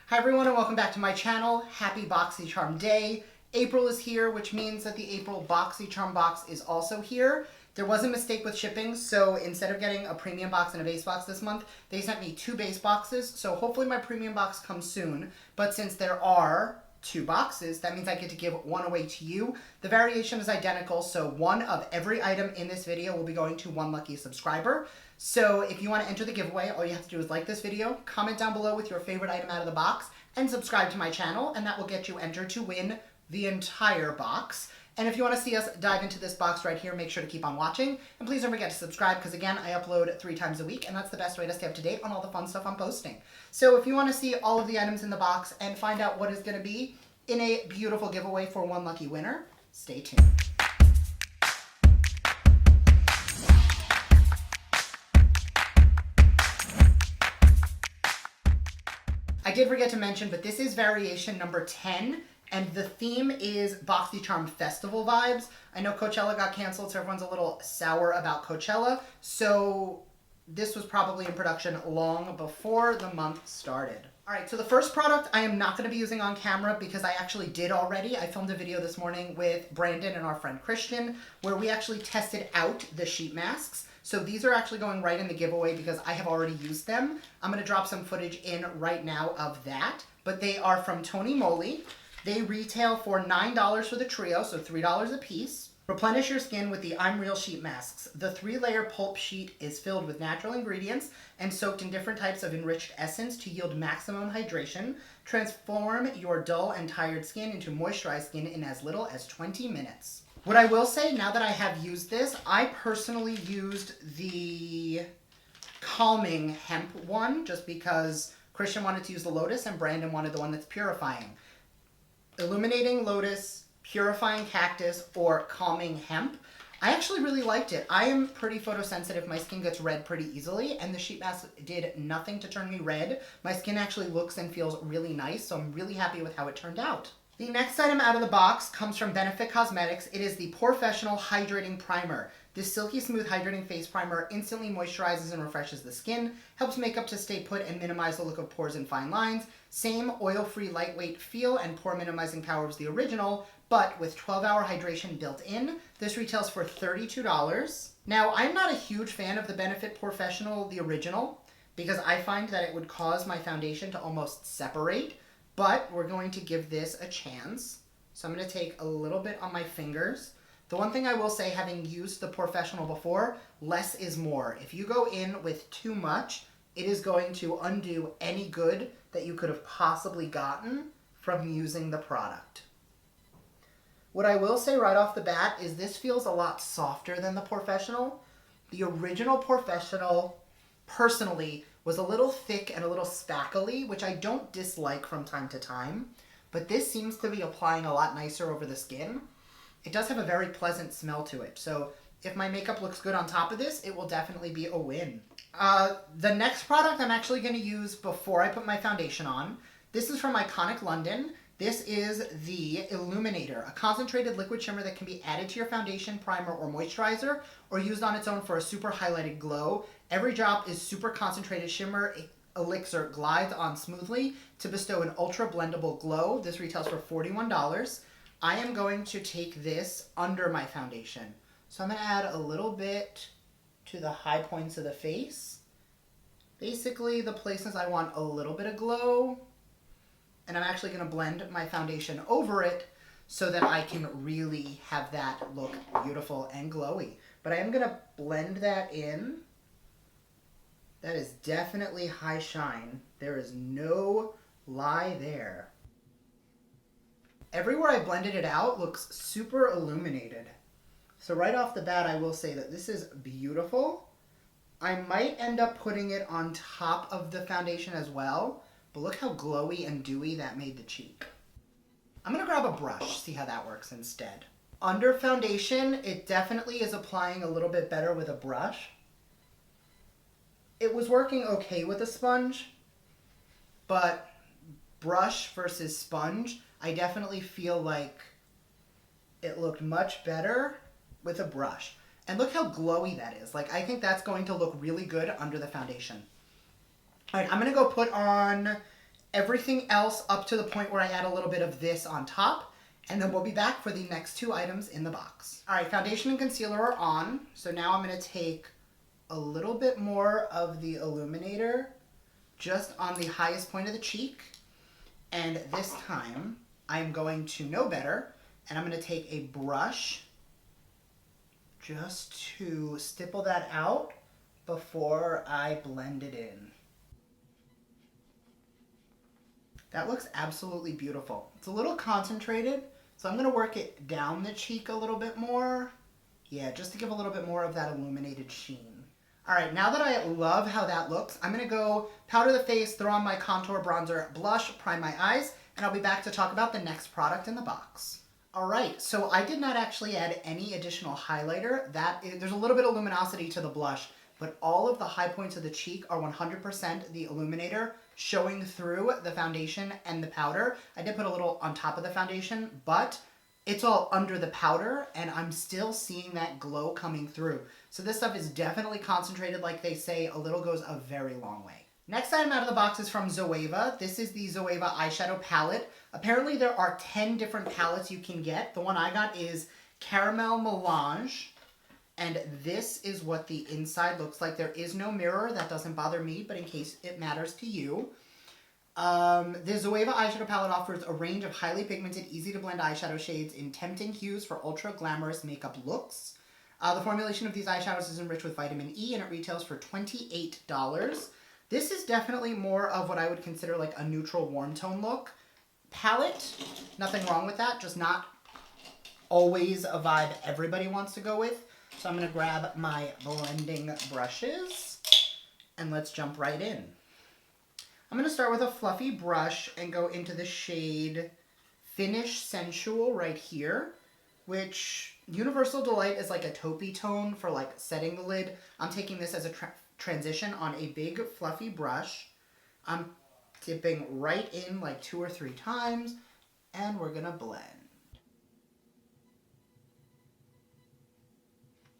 Hi everyone and welcome back to my channel. Happy BOXYCHARM Day. April is here, which means that the April BOXYCHARM box is also here. There was a mistake with shipping, so instead of getting a premium box and a base box this month, they sent me 2 base boxes, so hopefully my premium box comes soon. But since there are 2 boxes, that means I get to give one away to you. The variation is identical, so one of every item in this video will be going to one lucky subscriber. So if you want to enter the giveaway, all you have to do is like this video, comment down below with your favorite item out of the box, and subscribe to my channel, and that will get you entered to win the entire box. And if you want to see us dive into this box right here, make sure to keep on watching. And please don't forget to subscribe, because again, I upload 3 times a week, and that's the best way to stay up to date on all the fun stuff I'm posting. So if you want to see all of the items in the box and find out what is going to be in a beautiful giveaway for one lucky winner, stay tuned. I did forget to mention, but this is variation number 10, and the theme is BOXYCHARM Festival vibes. I know Coachella got canceled, so everyone's a little sour about Coachella, so this was probably in production long before the month started. Alright, so the first product I am not going to be using on camera because I actually did already. I filmed a video this morning with Brandon and our friend Christian where we actually tested out the sheet masks. So these are actually going right in the giveaway because I have already used them. I'm going to drop some footage in right now of that. But they are from Moly. They retail for $9 for the trio, so $3 a piece. Replenish your skin with the I'm Real sheet masks. The 3-layer pulp sheet is filled with natural ingredients and soaked in different types of enriched essence to yield maximum hydration. Transform your dull and tired skin into moisturized skin in as little as 20 minutes. What I will say, now that I have used this, I personally used the calming hemp one just because Christian wanted to use the lotus and Brandon wanted the one that's purifying. Illuminating lotus, purifying cactus, or calming hemp. I actually really liked it. I am pretty photosensitive. My skin gets red pretty easily, and the sheet mask did nothing to turn me red. My skin actually looks and feels really nice, so I'm really happy with how it turned out. The next item out of the box comes from Benefit Cosmetics. It is the Professional Hydrating Primer. This silky smooth hydrating face primer instantly moisturizes and refreshes the skin, helps makeup to stay put and minimize the look of pores and fine lines. Same oil-free lightweight feel and pore minimizing power as the original, but with 12-hour hydration built in. This retails for $32. Now, I'm not a huge fan of the Benefit Professional, the original, because I find that it would cause my foundation to almost separate. But we're going to give this a chance. So I'm going to take a little bit on my fingers. The one thing I will say, having used the Professional before, less is more. If you go in with too much, it is going to undo any good that you could have possibly gotten from using the product. What I will say right off the bat is this feels a lot softer than the Professional. The original Professional, personally, was a little thick and a little spackly, which I don't dislike from time to time, but this seems to be applying a lot nicer over the skin. It does have a very pleasant smell to it, so if my makeup looks good on top of this, it will definitely be a win. The next product I'm actually going to use before I put my foundation on. This is from Iconic London. This is the Illuminator, a concentrated liquid shimmer that can be added to your foundation, primer, or moisturizer, or used on its own for a super highlighted glow. Every drop is super concentrated shimmer. Elixir glides on smoothly to bestow an ultra blendable glow. This retails for $41. I am going to take this under my foundation. So I'm going to add a little bit to the high points of the face. Basically the places I want a little bit of glow. And I'm actually going to blend my foundation over it so that I can really have that look beautiful and glowy. But I am going to blend that in. That is definitely high shine. There is no lie there. Everywhere I blended it out looks super illuminated. So right off the bat, I will say that this is beautiful. I might end up putting it on top of the foundation as well. But look how glowy and dewy that made the cheek. I'm going to grab a brush, see how that works instead. Under foundation, it definitely is applying a little bit better with a brush. It was working okay with a sponge, but brush versus sponge, I definitely feel like it looked much better with a brush. And look how glowy that is. Like, I think that's going to look really good under the foundation. All right, I'm going to go put on everything else up to the point where I add a little bit of this on top, and then we'll be back for the next 2 items in the box. All right, foundation and concealer are on, so now I'm gonna take a little bit more of the illuminator just on the highest point of the cheek, and this time I'm going to know better, and I'm gonna take a brush just to stipple that out before I blend it in. That looks absolutely beautiful. It's a little concentrated, so I'm gonna work it down the cheek a little bit more. Yeah, just to give a little bit more of that illuminated sheen. All right, now that I love how that looks, I'm gonna go powder the face, throw on my contour, bronzer, blush, prime my eyes, and I'll be back to talk about the next product in the box. All right, so I did not actually add any additional highlighter. There's a little bit of luminosity to the blush, but all of the high points of the cheek are 100% the illuminator showing through the foundation and the powder. I did put a little on top of the foundation, but it's all under the powder, and I'm still seeing that glow coming through. So this stuff is definitely concentrated, like they say, a little goes a very long way. Next item out of the box is from Zoeva. This is the Zoeva eyeshadow palette. Apparently there are 10 different palettes you can get. The one I got is Caramel Melange, and this is what the inside looks like. There is no mirror. That doesn't bother me, but in case it matters to you. The Zoeva eyeshadow palette offers a range of highly pigmented, easy-to-blend eyeshadow shades in tempting hues for ultra-glamorous makeup looks. The formulation of these eyeshadows is enriched with vitamin E, and it retails for $28. This is definitely more of what I would consider like a neutral warm tone look. Palette, nothing wrong with that, just not always a vibe everybody wants to go with. So I'm going to grab my blending brushes, and let's jump right in. I'm going to start with a fluffy brush and go into the shade Finish Sensual right here, which Universal Delight is like a taupey tone for like setting the lid. I'm taking this as a transition on a big fluffy brush. I'm dipping right in like 2 or 3 times, and we're going to blend.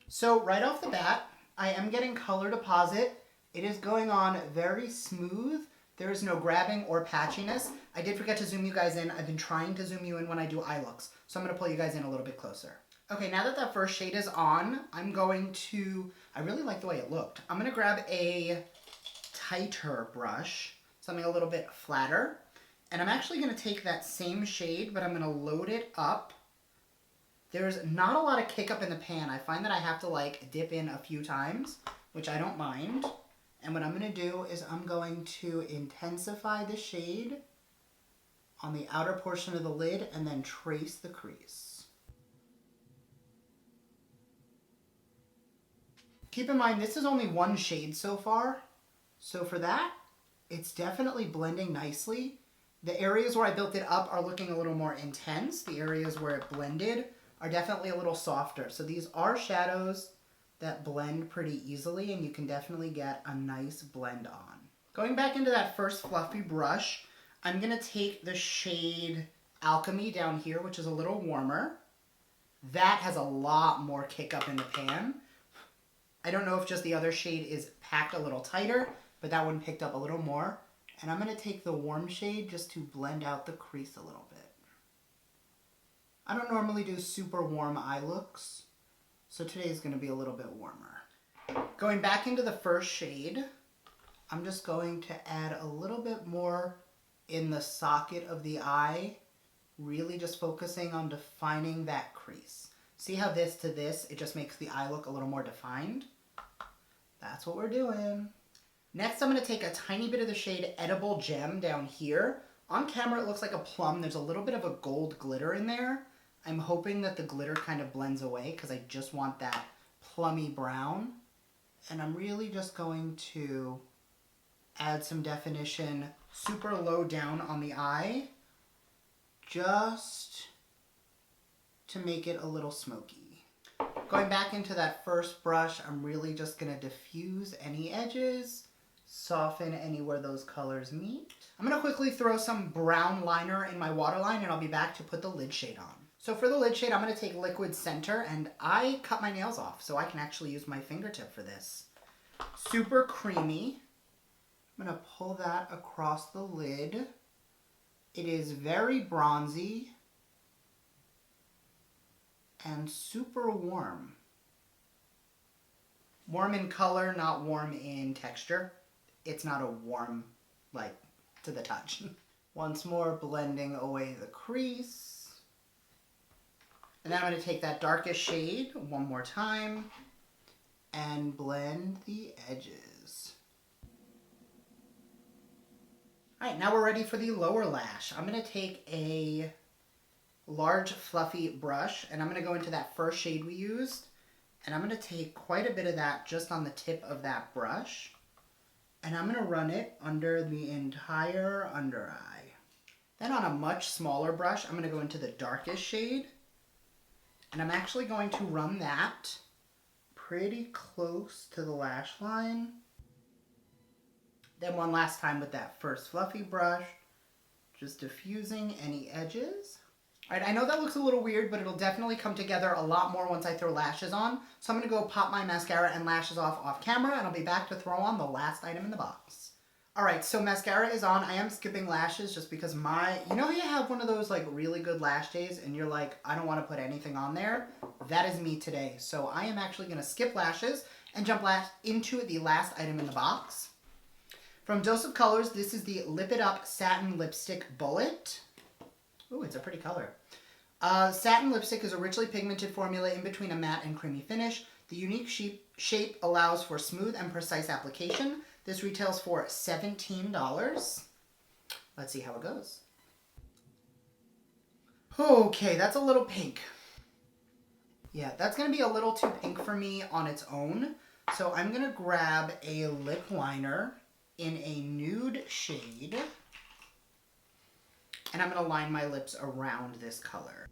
So right off the bat, I am getting color deposit. It is going on very smooth. There is no grabbing or patchiness. I did forget to zoom you guys in. I've been trying to zoom you in when I do eye looks, so I'm going to pull you guys in a little bit closer. Okay, now that that first shade is on, I'm going to, I really like the way it looked. I'm going to grab a tighter brush, something a little bit flatter, and I'm actually going to take that same shade, but I'm going to load it up. There's not a lot of kick up in the pan. I find that I have to like dip in a few times, which I don't mind. And what I'm going to do is I'm going to intensify the shade on the outer portion of the lid and then trace the crease. Keep in mind, this is only one shade so far. So for that, it's definitely blending nicely. The areas where I built it up are looking a little more intense. The areas where it blended are definitely a little softer. So these are shadows that blend pretty easily, and you can definitely get a nice blend on. Going back into that first fluffy brush, I'm going to take the shade Alchemy down here, which is a little warmer. That has a lot more kick up in the pan. I don't know if just the other shade is packed a little tighter, but that one picked up a little more. And I'm going to take the warm shade just to blend out the crease a little bit. I don't normally do super warm eye looks, so today is going to be a little bit warmer. Going back into the first shade, I'm just going to add a little bit more in the socket of the eye, really just focusing on defining that crease. See how this to this, it just makes the eye look a little more defined? That's what we're doing. Next, I'm going to take a tiny bit of the shade Edible Gem down here. On camera, it looks like a plum. There's a little bit of a gold glitter in there. I'm hoping that the glitter kind of blends away because I just want that plummy brown. And I'm really just going to add some definition super low down on the eye, just to make it a little smoky. Going back into that first brush, I'm really just going to diffuse any edges, soften anywhere those colors meet. I'm going to quickly throw some brown liner in my waterline, and I'll be back to put the lid shade on. So for the lid shade, I'm going to take Liquid Center, and I cut my nails off, so I can actually use my fingertip for this. Super creamy. I'm going to pull that across the lid. It is very bronzy and super warm. Warm in color, not warm in texture. It's not a warm, like, to the touch. Once more, blending away the crease. And then I'm going to take that darkest shade one more time and blend the edges. All right, now we're ready for the lower lash. I'm going to take a large fluffy brush and I'm going to go into that first shade we used, and I'm going to take quite a bit of that just on the tip of that brush, and I'm going to run it under the entire under eye. Then on a much smaller brush, I'm going to go into the darkest shade, and I'm actually going to run that pretty close to the lash line. Then one last time with that first fluffy brush, just diffusing any edges. All right, I know that looks a little weird, but it'll definitely come together a lot more once I throw lashes on. So I'm gonna go pop my mascara and lashes off camera, and I'll be back to throw on the last item in the box. All right, so mascara is on. I am skipping lashes just because you know how you have one of those like really good lash days and you're like, I don't wanna put anything on there? That is me today. So I am actually gonna skip lashes and jump into the last item in the box. From Dose of Colors, this is the Lip It Up Satin Lipstick Bullet. Ooh, it's a pretty color. Satin lipstick is a richly pigmented formula in between a matte and creamy finish. The unique shape allows for smooth and precise application. This retails for $17. Let's see how it goes. Okay, that's a little pink. Yeah, that's going to be a little too pink for me on its own. So I'm going to grab a lip liner in a nude shade, and I'm going to line my lips around this color.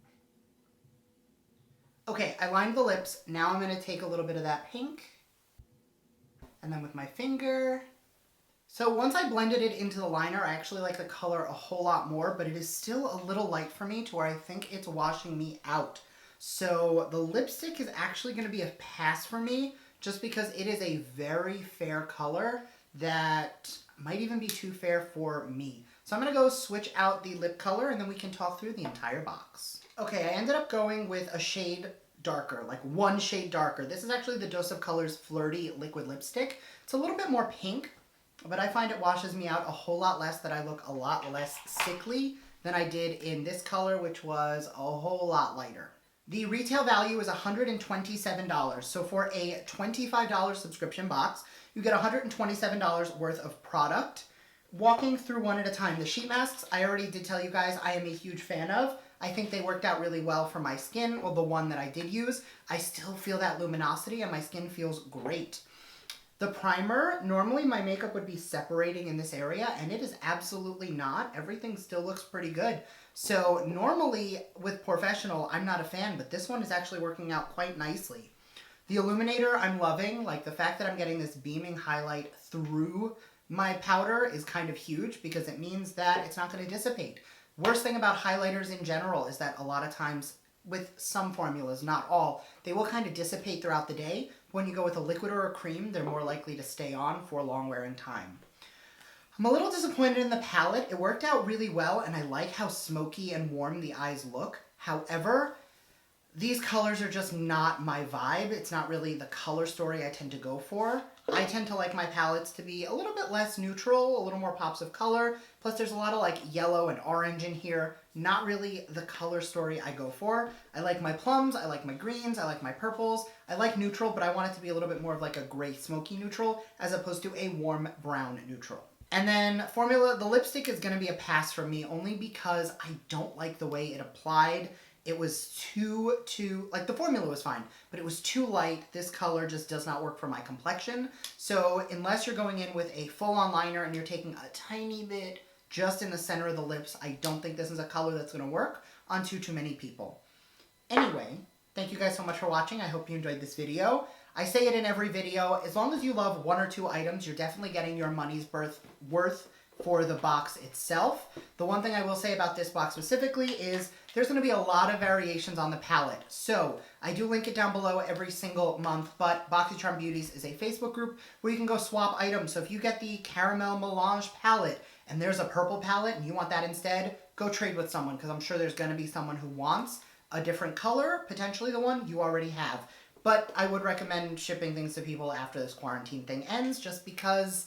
Okay, I lined the lips. Now I'm going to take a little bit of that pink, and then with my finger. So once I blended it into the liner, I actually like the color a whole lot more, but it is still a little light for me to where I think it's washing me out. So the lipstick is actually going to be a pass for me, just because it is a very fair color that might even be too fair for me. So I'm going to go switch out the lip color and then we can talk through the entire box. Okay, I ended up going with a shade darker, like one shade darker. This is actually the Dose of Colors Flirty Liquid Lipstick. It's a little bit more pink, but I find it washes me out a whole lot less, that I look a lot less sickly than I did in this color, which was a whole lot lighter. The retail value is $127, so for a $25 subscription box, you get $127 worth of product. Walking through one at a time, the sheet masks, I already did tell you guys I am a huge fan of. I think they worked out really well for my skin, well, the one that I did use. I still feel that luminosity and my skin feels great. The primer, normally my makeup would be separating in this area, and it is absolutely not. Everything still looks pretty good. So normally with Professional, I'm not a fan, but this one is actually working out quite nicely. The illuminator, I'm loving. Like the fact that I'm getting this beaming highlight through my powder is kind of huge because it means that it's not going to dissipate. Worst thing about highlighters in general is that a lot of times with some formulas, not all, they will kind of dissipate throughout the day. When you go with a liquid or a cream, they're more likely to stay on for a long wearing time. I'm a little disappointed in the palette. It worked out really well, and I like how smoky and warm the eyes look. However, these colors are just not my vibe. It's not really the color story I tend to go for. I tend to like my palettes to be a little bit less neutral, a little more pops of color. Plus there's a lot of like yellow and orange in here. Not really the color story I go for. I like my plums, I like my greens, I like my purples. I like neutral, but I want it to be a little bit more of like a gray smoky neutral as opposed to a warm brown neutral. And then formula, the lipstick is going to be a pass for me only because I don't like the way it applied. It was too, like the formula was fine, but it was too light. This color just does not work for my complexion. So unless you're going in with a full-on liner and you're taking a tiny bit just in the center of the lips, I don't think this is a color that's going to work on too many people. Anyway, thank you guys so much for watching. I hope you enjoyed this video. I say it in every video, as long as you love one or two items, you're definitely getting your money's worth for the box itself. The one thing I will say about this box specifically is there's going to be a lot of variations on the palette. So I do link it down below every single month, but BOXYCHARM Beauties is a Facebook group where you can go swap items. So if you get the Caramel Melange palette and there's a purple palette and you want that instead, go trade with someone, because I'm sure there's going to be someone who wants a different color, potentially the one you already have. But I would recommend shipping things to people after this quarantine thing ends, just because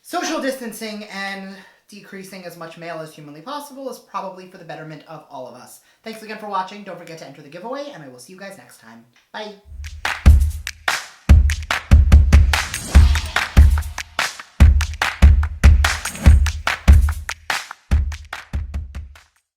social distancing and decreasing as much mail as humanly possible is probably for the betterment of all of us. Thanks again for watching. Don't forget to enter the giveaway, and I will see you guys next time. Bye!